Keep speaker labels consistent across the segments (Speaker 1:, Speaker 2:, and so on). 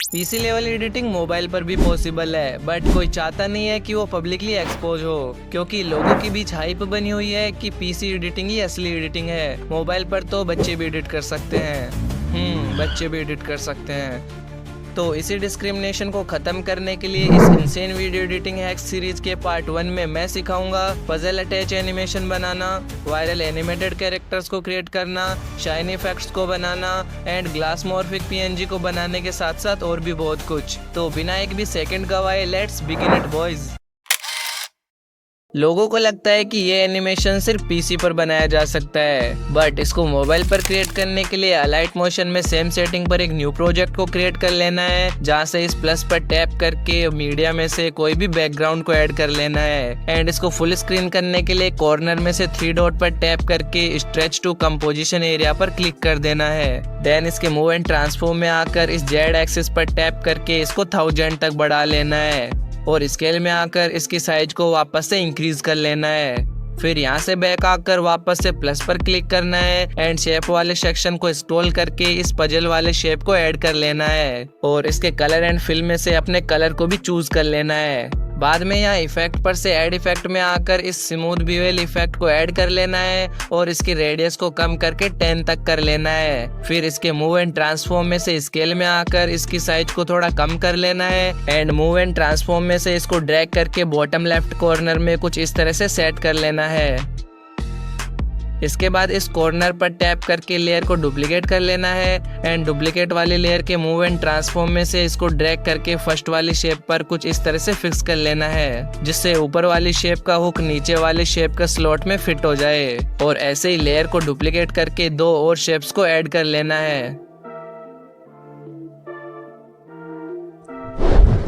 Speaker 1: PC level editing mobile पर भी possible है, बट कोई चाहता नहीं है कि वो पब्लिकली एक्सपोज हो, क्योंकि लोगों के बीच हाइप बनी हुई है कि पीसी एडिटिंग ही असली एडिटिंग है। मोबाइल पर तो बच्चे भी एडिट कर सकते हैं। बच्चे भी एडिट कर सकते हैं। तो इसी डिस्क्रिमिनेशन को खत्म करने के लिए इस insane video editing hacks series के पार्ट 1 में मैं सिखाऊंगा पजल अटैच एनिमेशन बनाना, वायरल एनिमेटेड कैरेक्टर्स को क्रिएट करना, शाइनी इफेक्ट्स को बनाना एंड ग्लास मॉर्फिक पीएनजी को बनाने के साथ साथ और भी बहुत कुछ। तो बिना एक भी सेकंड गवाए लेट्स बिगिन इट बॉयज। लोगों को लगता है कि ये एनिमेशन सिर्फ पीसी पर बनाया जा सकता है, बट इसको मोबाइल पर क्रिएट करने के लिए अलाइट मोशन में सेम सेटिंग पर एक न्यू प्रोजेक्ट को क्रिएट कर लेना है, जहाँ से इस प्लस पर टैप करके मीडिया में से कोई भी बैकग्राउंड को ऐड कर लेना है एंड इसको फुल स्क्रीन करने के लिए कॉर्नर में से 3 डॉट पर टैप करके स्ट्रेच टू कंपोजिशन एरिया पर क्लिक कर देना है। देन इसके मूव एंड ट्रांसफॉर्म में आकर इस जेड एक्सिस पर टैप करके इसको 1000 तक बढ़ा लेना है और स्केल में आकर इसकी साइज को वापस से इंक्रीज कर लेना है। फिर यहाँ से बैक आकर वापस से प्लस पर क्लिक करना है एंड शेप वाले सेक्शन को स्क्रॉल करके इस पजल वाले शेप को ऐड कर लेना है और इसके कलर एंड फिल में से अपने कलर को भी चूज कर लेना है। बाद में यहाँ इफेक्ट पर से ऐड इफेक्ट में आकर इस स्मूथ बीवेल इफेक्ट को ऐड कर लेना है और इसकी रेडियस को कम करके 10 तक कर लेना है। फिर इसके मूव एंड ट्रांसफॉर्म में से स्केल में आकर इसकी साइज को थोड़ा कम कर लेना है एंड मूव एंड ट्रांसफॉर्म में से इसको ड्रैग करके बॉटम लेफ्ट कॉर्नर में कुछ इस तरह से सेट कर लेना है। इसके बाद इस कॉर्नर पर टैप करके लेयर को डुप्लीकेट कर लेना है एंड डुप्लीकेट वाली लेयर के मूव एंड ट्रांसफॉर्म में से इसको ड्रैग करके फर्स्ट वाली शेप पर कुछ इस तरह से फिक्स कर लेना है, जिससे ऊपर वाली शेप का हुक नीचे वाले शेप का स्लॉट में फिट हो जाए। और ऐसे ही लेयर को डुप्लीकेट करके 2 और शेप्स को ऐड कर लेना है।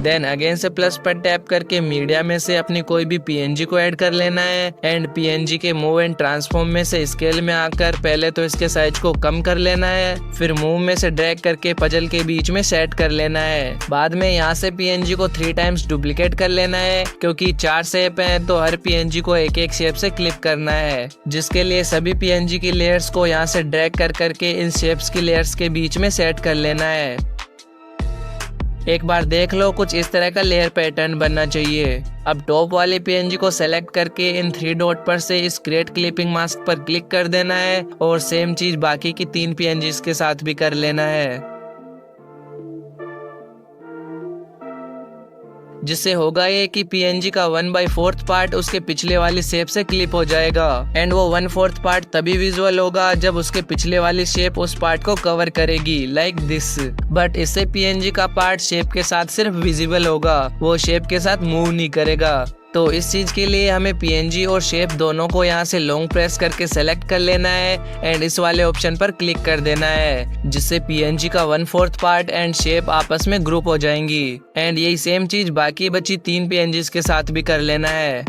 Speaker 1: देन अगेन से प्लस पर टैप करके मीडिया में से अपनी कोई भी पीएनजी को ऐड कर लेना है एंड पीएनजी के मूव एंड ट्रांसफॉर्म में से स्केल में आकर पहले तो इसके साइज को कम कर लेना है, फिर मूव में से ड्रैग करके पजल के बीच में सेट कर लेना है। बाद में यहाँ से पीएनजी को 3 टाइम्स डुप्लीकेट कर लेना है, क्योंकि 4 शेप है तो हर पीएनजी को एक एक शेप से क्लिक करना है, जिसके लिए सभी पीएनजी की लेयर्स को यहाँ से ड्रैग कर करके इन शेप्स की लेयर्स के बीच में सेट कर लेना है। एक बार देख लो कुछ इस तरह का लेयर पैटर्न बनना चाहिए। अब टॉप वाले पीएनजी को सेलेक्ट करके इन 3 डॉट पर से इस क्रिएट क्लिपिंग मास्क पर क्लिक कर देना है और सेम चीज बाकी की 3 पीएनजीज के साथ भी कर लेना है, जिससे होगा ये कि पीएनजी का 1/4 पार्ट उसके पिछले वाली शेप से क्लिप हो जाएगा एंड वो 1/4 पार्ट तभी विजुअल होगा जब उसके पिछले वाली शेप उस पार्ट को कवर करेगी, लाइक दिस। बट इससे पीएनजी का पार्ट शेप के साथ सिर्फ विजिबल होगा, वो शेप के साथ मूव नहीं करेगा। तो इस चीज के लिए हमें पीएनजी और शेप दोनों को यहाँ से लॉन्ग प्रेस करके सेलेक्ट कर लेना है एंड इस वाले ऑप्शन पर क्लिक कर देना है, जिससे पीएनजी का 1/4 पार्ट एंड शेप आपस में ग्रुप हो जाएंगी एंड यही सेम चीज बाकी बची 3 पीएनजीज के साथ भी कर लेना है।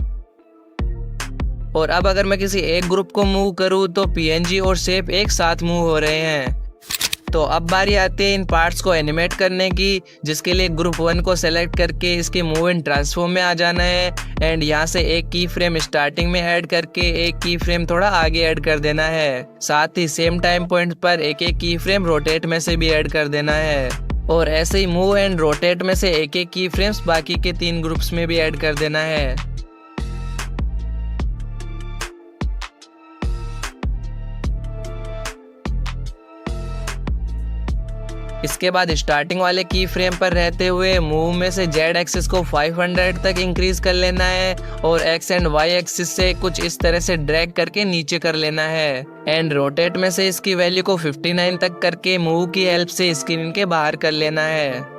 Speaker 1: और अब अगर मैं किसी एक ग्रुप को मूव करूँ तो पीएनजी और शेप एक साथ मूव हो रहे हैं। तो अब बारी आती है इन पार्ट्स को एनिमेट करने की, जिसके लिए ग्रुप 1 को सेलेक्ट करके इसके मूव एंड ट्रांसफॉर्म में आ जाना है एंड यहाँ से एक की फ्रेम स्टार्टिंग में ऐड करके एक की फ्रेम थोड़ा आगे ऐड कर देना है। साथ ही सेम टाइम पॉइंट पर एक एक की फ्रेम रोटेट में से भी ऐड कर देना है और ऐसे ही मूव एंड रोटेट में से एक एक की फ्रेम्स बाकी के 3 ग्रुप्स में भी ऐड कर देना है। इसके बाद स्टार्टिंग वाले की फ्रेम पर रहते हुए मूव में से जेड एक्सिस को 500 तक इंक्रीज कर लेना है और एक्स एंड वाई एक्सिस से कुछ इस तरह से ड्रैग करके नीचे कर लेना है एंड रोटेट में से इसकी वैल्यू को 59 तक करके मूव की हेल्प से स्क्रीन के बाहर कर लेना है।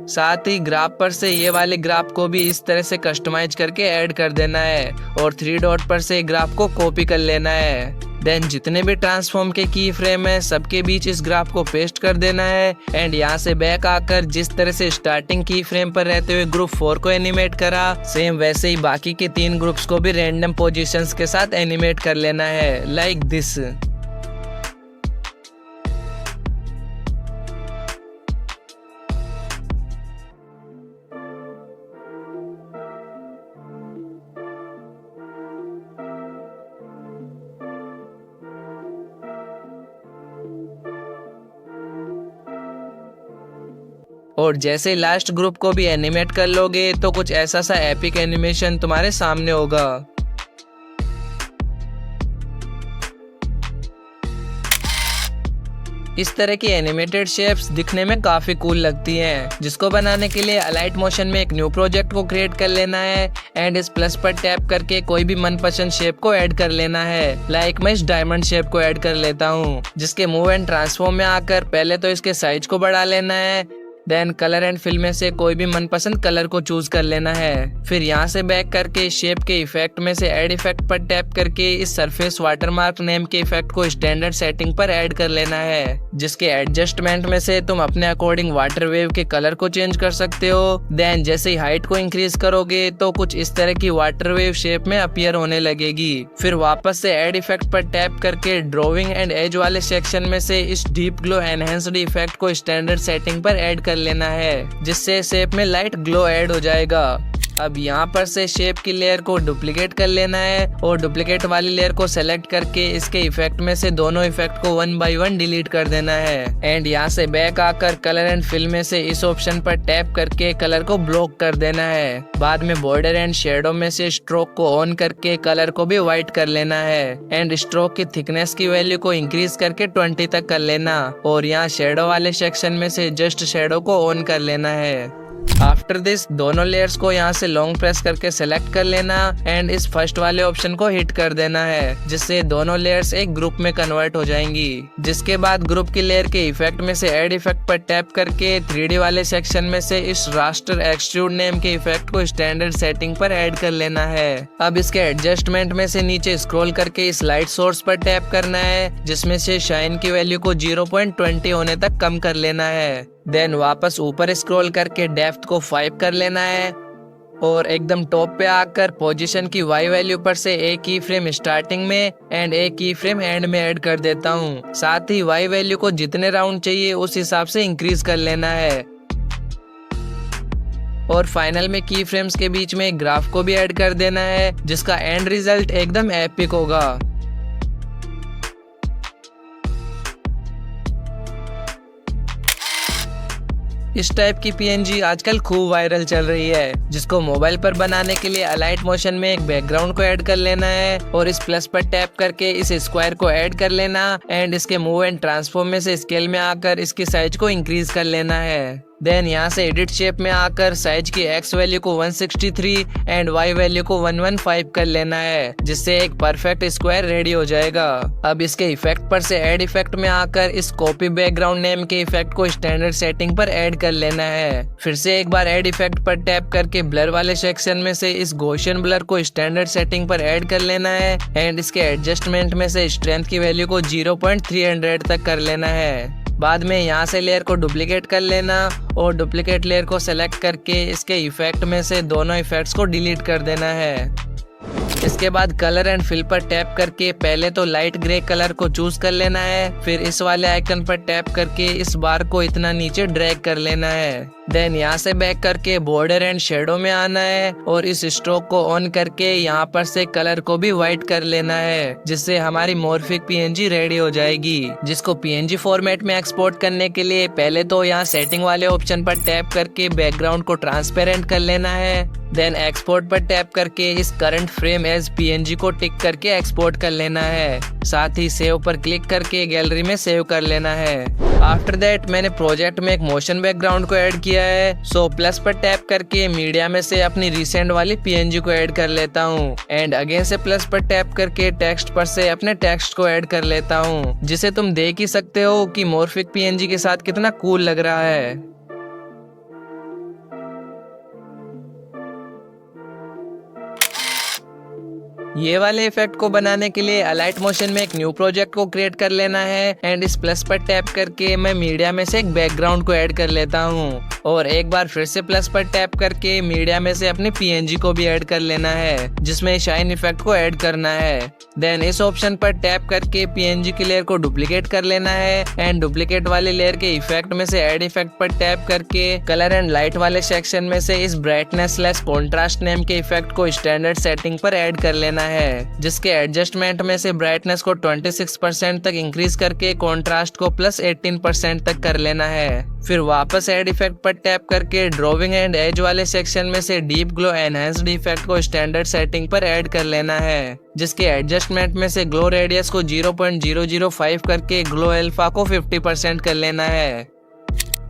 Speaker 1: साथ ही ग्राफ पर से ये वाले ग्राफ को भी इस तरह से कस्टमाइज करके ऐड कर देना है और 3 डॉट पर से ग्राफ को कॉपी कर लेना है। देन जितने भी ट्रांसफॉर्म के की फ्रेम है सबके बीच इस ग्राफ को पेस्ट कर देना है एंड यहाँ से बैक आकर जिस तरह से स्टार्टिंग की फ्रेम पर रहते हुए ग्रुप 4 को एनिमेट करा, सेम वैसे ही बाकी के 3 ग्रुप्स को भी रैंडम पोजीशंस के साथ एनिमेट कर लेना है, लाइक दिस। और जैसे लास्ट ग्रुप को भी एनिमेट कर लोगे तो कुछ ऐसा सा एपिक एनिमेशन तुम्हारे सामने होगा। इस तरह की एनिमेटेड शेप्स दिखने में काफी कूल लगती हैं, जिसको बनाने के लिए अलाइट मोशन में एक न्यू प्रोजेक्ट को क्रिएट कर लेना है एंड इस प्लस पर टैप करके कोई भी मनपसंद शेप को ऐड कर लेना है। लाइक मैं इस डायमंड शेप को ऐड कर लेता हूँ, जिसके मूव एंड ट्रांसफॉर्म में आकर पहले तो इसके साइज को बढ़ा लेना है, देन कलर एंड फिल में से कोई भी मनपसंद कलर को चूज कर लेना है। फिर यहाँ से बैक करके शेप के इफेक्ट में से ऐड इफेक्ट पर टैप करके इस सरफेस वाटरमार्क नेम के इफेक्ट को स्टैंडर्ड सेटिंग पर ऐड कर लेना है, जिसके एडजस्टमेंट में से तुम अपने अकॉर्डिंग वाटर वेव के कलर को चेंज कर सकते हो। देन जैसे ही हाइट को इंक्रीज करोगे तो कुछ इस तरह की वाटर वेव शेप में अपीयर होने लगेगी। फिर वापस से ऐड इफेक्ट पर टैप करके ड्रॉइंग एंड एज वाले सेक्शन में से इस डीप ग्लो एनहेंस्ड इफेक्ट को स्टैंडर्ड सेटिंग पर ऐड कर लेना है, जिससे शेप में लाइट ग्लो ऐड हो जाएगा। अब यहाँ पर से शेप की लेयर को डुप्लीकेट कर लेना है और डुप्लीकेट वाली लेयर को सेलेक्ट करके इसके इफेक्ट में से दोनों इफेक्ट को 1 बाय 1 डिलीट कर देना है। एंड यहाँ से बैक आकर कलर एंड फिल में से इस ऑप्शन पर टैप करके कलर को ब्लॉक कर देना है। बाद में बॉर्डर एंड शेडो में से स्ट्रोक को ऑन करके कलर को भी व्हाइट कर लेना है एंड स्ट्रोक की थिकनेस की वैल्यू को इंक्रीज करके 20 तक कर लेना और यहाँ शेडो वाले सेक्शन में से जस्ट शेडो को ऑन कर लेना है। आफ्टर दिस दोनों लेयर्स को यहाँ से लॉन्ग प्रेस करके सेलेक्ट कर लेना एंड इस फर्स्ट वाले ऑप्शन को हिट कर देना है, जिससे दोनों लेयर्स एक ग्रुप में कन्वर्ट हो जाएंगी। जिसके बाद ग्रुप की लेयर के इफेक्ट में से ऐड इफेक्ट पर टैप करके 3D वाले सेक्शन में से इस रास्टर एक्सट्रूड नेम के इफेक्ट को स्टैंडर्ड सेटिंग पर ऐड कर लेना है। अब इसके एडजस्टमेंट में से नीचे स्क्रॉल करके इस लाइट सोर्स पर टैप करना है, जिसमें से शाइन की वैल्यू को 0.20 होने तक कम कर लेना है। देन वापस ऊपर स्क्रॉल करके डेप्थ को 5 कर लेना है और एकदम टॉप पे आकर पोजीशन की Y वैल्यू पर से एक की फ्रेम स्टार्टिंग में एंड एक की फ्रेम एंड में ऐड कर देता हूँ। साथ ही Y वैल्यू को जितने राउंड चाहिए उस हिसाब से इंक्रीज कर लेना है। और फाइनल में की फ्रेम्स के बीच में एक ग्राफ को भी ऐड कर देना है, जिसका एंड रिजल्ट एकदम एपिक होगा। इस टाइप की PNG आजकल खूब वायरल चल रही है, जिसको मोबाइल पर बनाने के लिए अलाइट मोशन में एक बैकग्राउंड को ऐड कर लेना है और इस प्लस पर टैप करके इस स्क्वायर को ऐड कर लेना एंड इसके मूव एंड ट्रांसफॉर्म में से स्केल में आकर इसकी साइज को इंक्रीज कर लेना है। देन यहाँ से एडिट शेप में आकर साइज की X वैल्यू को 163 एंड Y वैल्यू को 115 कर लेना है, जिससे एक परफेक्ट स्क्वायर रेडी हो जाएगा। अब इसके इफेक्ट पर से ऐड इफेक्ट में आकर इस कॉपी बैकग्राउंड नेम के इफेक्ट को स्टैंडर्ड सेटिंग पर ऐड कर लेना है। फिर से एक बार ऐड इफेक्ट पर टैप करके ब्लर वाले सेक्शन में से इस गॉसियन ब्लर को स्टैंडर्ड सेटिंग पर ऐड कर लेना है एंड इसके एडजस्टमेंट में से स्ट्रेंथ की वैल्यू को 0.300 तक कर लेना है। बाद में यहाँ से लेयर को डुप्लीकेट कर लेना और डुप्लीकेट लेयर को सेलेक्ट करके इसके इफेक्ट में से दोनों इफेक्ट्स को डिलीट कर देना है। इसके बाद कलर एंड फिल पर टैप करके पहले तो लाइट ग्रे कलर को चूज कर लेना है, फिर इस वाले आइकन पर टैप करके इस बार को इतना नीचे ड्रैग कर लेना है। देन यहाँ से बैक करके बॉर्डर एंड शेडो में आना है और इस स्ट्रोक को ऑन करके यहाँ पर से कलर को भी व्हाइट कर लेना है, जिससे हमारी मॉर्फिक PNG रेडी हो जाएगी। जिसको PNG फॉर्मेट में एक्सपोर्ट करने के लिए पहले तो यहाँ सेटिंग वाले ऑप्शन पर टैप करके बैकग्राउंड को ट्रांसपेरेंट कर लेना है। देन एक्सपोर्ट पर टैप करके इस करंट फ्रेम एज PNG को टिक करके एक्सपोर्ट कर लेना है। साथ ही सेव पर क्लिक करके गैलरी में सेव कर लेना है। आफ्टर दैट मैंने प्रोजेक्ट में एक मोशन बैकग्राउंड को ऐड किया है, सो प्लस पर टैप करके मीडिया में से अपनी रिसेंट वाली PNG को ऐड कर लेता हूँ एंड अगेन से प्लस पर टैप करके टेक्स्ट पर से अपने टेक्स्ट को ऐड कर लेता हूँ, जिसे तुम देख ही सकते हो कि मॉर्फिक PNG के साथ कितना कूल लग रहा है। ये वाले इफेक्ट को बनाने के लिए अलाइट मोशन में एक न्यू प्रोजेक्ट को क्रिएट कर लेना है एंड इस प्लस पर टैप करके मैं मीडिया में से एक बैकग्राउंड को ऐड कर लेता हूँ और एक बार फिर से प्लस पर टैप करके मीडिया में से अपनी PNG को भी ऐड कर लेना है, जिसमें शाइन इफेक्ट को ऐड करना है। देन इस ऑप्शन पर टैप करके PNG की लेयर को डुप्लीकेट कर लेना है एंड डुप्लीकेट वाले लेयर के इफेक्ट में से ऐड इफेक्ट पर टैप करके कलर एंड लाइट वाले सेक्शन में से इस ब्राइटनेस लेस कॉन्ट्रास्ट नेम के इफेक्ट को स्टैंडर्ड सेटिंग पर ऐड कर लेना है, जिसके एडजस्टमेंट में से ब्राइटनेस को 26% तक इंक्रीज करके कॉन्ट्रास्ट को +18% तक कर लेना है। फिर वापस ऐड इफेक्ट पर टैप करके ड्रॉविंग एंड एज वाले सेक्शन में से डीप ग्लो एनहांस्ड इफेक्ट को स्टैंडर्ड सेटिंग पर ऐड कर लेना है, जिसके एडजस्टमेंट में से ग्लो रेडियस को 0.005 करके ग्लो अल्फा को 50% कर लेना है।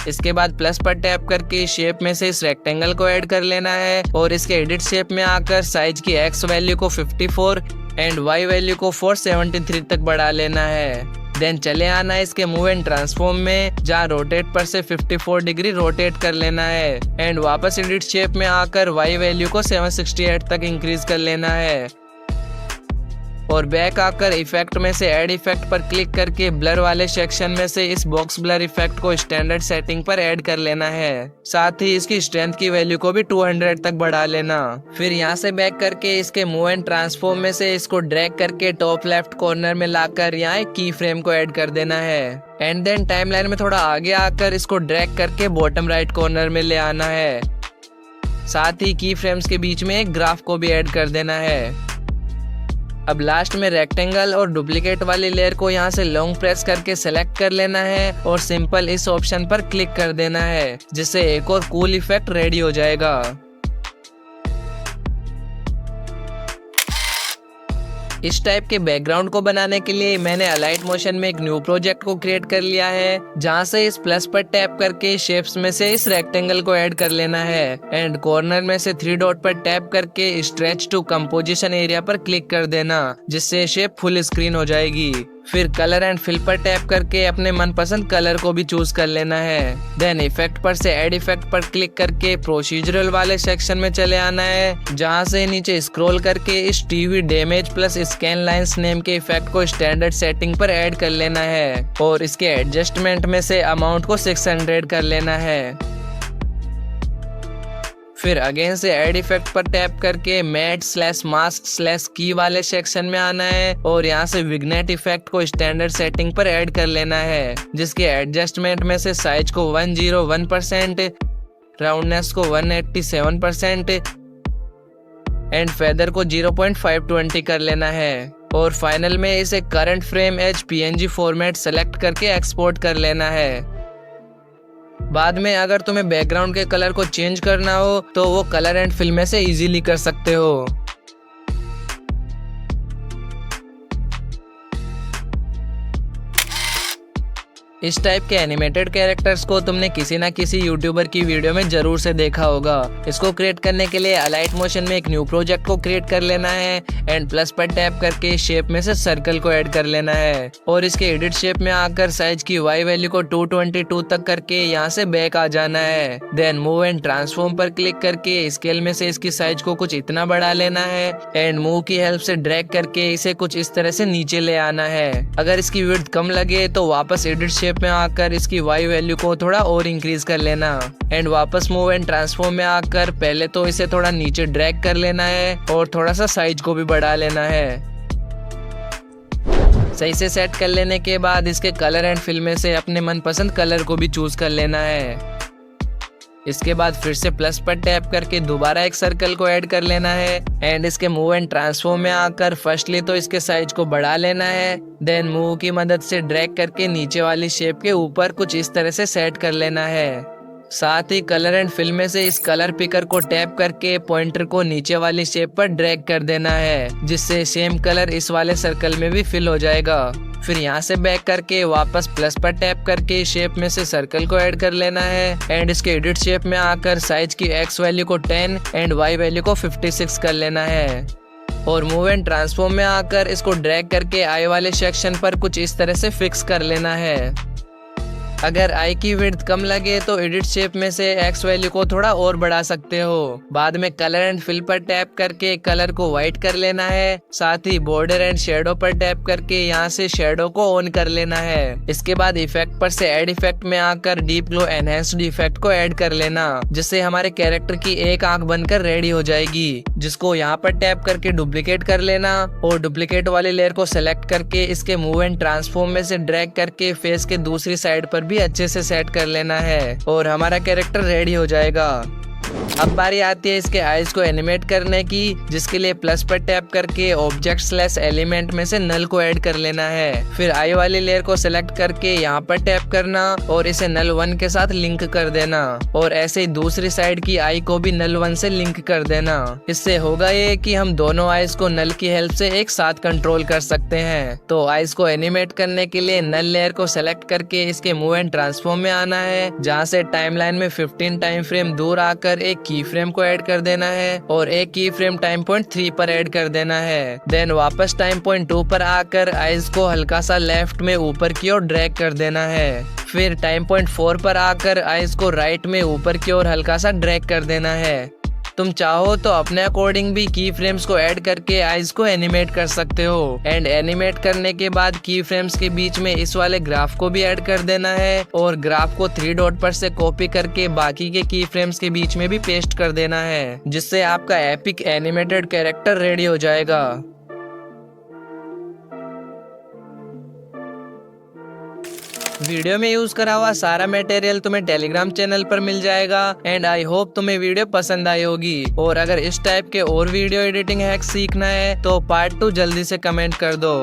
Speaker 1: इसके बाद प्लस पर टैप करके शेप में से इस रेक्टेंगल को ऐड कर लेना है और इसके एडिट शेप में आकर साइज की एक्स वैल्यू को 54 एंड वाई वैल्यू को 473 तक बढ़ा लेना है। देन चले आना है इसके मूव एंड ट्रांसफॉर्म में, जहाँ रोटेट पर से 54 डिग्री रोटेट कर लेना है एंड वापस एडिट शेप में आकर वाई वैल्यू को 768 तक इंक्रीज कर लेना है। और बैक आकर इफेक्ट में से ऐड इफेक्ट पर क्लिक करके ब्लर वाले सेक्शन में से इस बॉक्स ब्लर इफेक्ट को स्टैंडर्ड सेटिंग पर ऐड कर लेना है। साथ ही इसकी स्ट्रेंथ की वैल्यू को भी 200 तक बढ़ा लेना। फिर यहाँ से बैक करके इसके मूव एंड ट्रांसफॉर्म में से इसको ड्रैग करके टॉप लेफ्ट कॉर्नर में लाकर यहाँ एक की फ्रेम को ऐड कर देना है एंड देन टाइमलाइन में थोड़ा आगे आकर इसको ड्रैग करके बॉटम राइट कॉर्नर में ले आना है। साथ ही की फ्रेम्स के बीच में एक ग्राफ को भी ऐड कर देना है। अब लास्ट में रेक्टेंगल और डुप्लीकेट वाली लेयर को यहाँ से लॉन्ग प्रेस करके सेलेक्ट कर लेना है और सिंपल इस ऑप्शन पर क्लिक कर देना है, जिससे एक और कूल इफेक्ट रेडी हो जाएगा। इस टाइप के बैकग्राउंड को बनाने के लिए मैंने अलाइट मोशन में एक न्यू प्रोजेक्ट को क्रिएट कर लिया है, जहाँ से इस प्लस पर टैप करके शेप्स में से इस रेक्टेंगल को ऐड कर लेना है एंड कॉर्नर में से 3 डॉट पर टैप करके स्ट्रेच टू कंपोजिशन एरिया पर क्लिक कर देना, जिससे शेप फुल स्क्रीन हो जाएगी। फिर कलर एंड फिल पर टैप करके अपने मनपसंद कलर को भी चूज कर लेना है। देन इफेक्ट पर से ऐड इफेक्ट पर क्लिक करके प्रोसीजरल वाले सेक्शन में चले आना है, जहां से नीचे स्क्रॉल करके इस TV damage plus scan lines name के इफेक्ट को स्टैंडर्ड सेटिंग पर ऐड कर लेना है और इसके एडजस्टमेंट में से अमाउंट को 600 कर लेना है। फिर अगेन से ऐड इफेक्ट पर टैप करके मैट/मास्क/की वाले सेक्शन में आना है और यहाँ से विग्नेट इफेक्ट को स्टैंडर्ड सेटिंग पर ऐड कर लेना है, जिसके एडजस्टमेंट में से साइज को 101%, राउंडनेस को 187% एंड फेदर को 0.520 कर लेना है। और फाइनल में इसे current frame as PNG format select करके एक्सपोर्ट कर लेना है। बाद में अगर तुम्हें बैकग्राउंड के कलर को चेंज करना हो तो वो कलर एंड फिल में से इजीली कर सकते हो। इस टाइप के एनिमेटेड कैरेक्टर्स को तुमने किसी ना किसी यूट्यूबर की वीडियो में जरूर से देखा होगा। इसको क्रिएट करने के लिए अलाइट मोशन में एक न्यू प्रोजेक्ट को क्रिएट कर लेना है एंड प्लस पर टैप करके शेप में से सर्कल को ऐड कर लेना है और इसके एडिट शेप में आकर साइज की वाई वैल्यू को 222 तक करके यहाँ से बैक आ जाना है। देन मूव एंड ट्रांसफॉर्म पर क्लिक करके स्केल में से इसकी साइज को कुछ इतना बढ़ा लेना है एंड मूव की हेल्प से ड्रैग करके इसे कुछ इस तरह से नीचे ले आना है। अगर इसकी विड्थ कम लगे तो वापस एडिट शेप में आकर इसकी वाई वैल्यू को थोड़ा और इंक्रीज कर लेना एंड वापस मूव एंड ट्रांसफॉर्म में आकर पहले तो इसे थोड़ा नीचे ड्रैग कर लेना है और थोड़ा सा साइज को भी बढ़ा लेना है। सही से सेट कर लेने के बाद इसके कलर एंड फिल में से अपने मनपसंद कलर को भी चूज कर लेना है। इसके बाद फिर से प्लस पर टैप करके दोबारा एक सर्कल को ऐड कर लेना है एंड इसके मूव एंड ट्रांसफॉर्म में आकर फर्स्टली तो इसके साइज को बढ़ा लेना है, देन मूव की मदद से ड्रैग करके नीचे वाली शेप के ऊपर कुछ इस तरह से सेट कर लेना है। साथ ही कलर एंड फिल में से इस कलर पिकर को टैप करके पॉइंटर को नीचे वाली शेप पर ड्रैग कर देना है, जिससे सेम कलर इस वाले सर्कल में भी फिल हो जाएगा। फिर यहाँ से बैक करके वापस प्लस पर टैप करके शेप में से सर्कल को ऐड कर लेना है एंड इसके एडिट शेप में आकर साइज की एक्स वैल्यू को 10 एंड वाई वैल्यू को 56 कर लेना है और मूव एंड ट्रांसफॉर्म में आकर इसको ड्रैग करके आई वाले सेक्शन पर कुछ इस तरह से फिक्स कर लेना है। अगर आई की विड्थ कम लगे तो एडिट शेप में से एक्स वैल्यू को थोड़ा और बढ़ा सकते हो। बाद में कलर एंड फिल पर टैप करके कलर को व्हाइट कर लेना है। साथ ही बॉर्डर एंड शेडो पर टैप करके यहाँ से शेडो को ऑन कर लेना है। इसके बाद इफेक्ट पर से ऐड इफेक्ट में आकर डीप ग्लो एनहांस्ड इफेक्ट को ऐड कर लेना, जिससे हमारे कैरेक्टर की एक आंख बनकर रेडी हो जाएगी, जिसको यहाँ पर टैप करके डुप्लीकेट कर लेना और डुप्लीकेट वाली लेयर को सेलेक्ट करके इसके मूव एंड ट्रांसफॉर्म में से ड्रैग करके फेस के दूसरी साइड पर भी अच्छे से सेट कर लेना है और हमारा कैरेक्टर रेडी हो जाएगा। अब बारी आती है इसके आईज को एनिमेट करने की, जिसके लिए प्लस पर टैप करके ऑब्जेक्ट स्लैश एलिमेंट में से नल को ऐड कर लेना है। फिर आई वाली लेयर को सिलेक्ट करके यहाँ पर टैप करना और इसे नल 1 के साथ लिंक कर देना, और ऐसे ही दूसरी साइड की आई को भी नल 1 से लिंक कर देना। इससे होगा ये कि हम दोनों आईज को नल की हेल्प से एक साथ कंट्रोल कर सकते हैं। तो आईज को एनिमेट करने के लिए नल लेयर को सेलेक्ट करके इसके मूव एंड ट्रांसफॉर्म में आना है, जहाँ से टाइमलाइन में 15 टाइम फ्रेम दूर आकर एक की फ्रेम को ऐड कर देना है और एक की फ्रेम टाइम पॉइंट 3 पर ऐड कर देना है। देन वापस टाइम पॉइंट 2 पर आकर आइज को हल्का सा लेफ्ट में ऊपर की ओर ड्रैग कर देना है। फिर टाइम पॉइंट 4 पर आकर आइज को राइट में ऊपर की ओर हल्का सा ड्रैग कर देना है। तुम चाहो तो अपने अकॉर्डिंग भी की फ्रेम्स को ऐड करके आइज को एनिमेट कर सकते हो। एंड एनिमेट करने के बाद की फ्रेम्स के बीच में इस वाले ग्राफ को भी ऐड कर देना है और ग्राफ को 3 डॉट पर से कॉपी करके बाकी के की फ्रेम्स के बीच में भी पेस्ट कर देना है, जिससे आपका एपिक एनिमेटेड कैरेक्टर रेडी हो जाएगा। वीडियो में यूज करा हुआ सारा मटेरियल तुम्हें टेलीग्राम चैनल पर मिल जाएगा। एंड आई होप तुम्हें वीडियो पसंद आई होगी। और अगर इस टाइप के और वीडियो एडिटिंग हैक्स सीखना है तो पार्ट 2 जल्दी से कमेंट कर दो।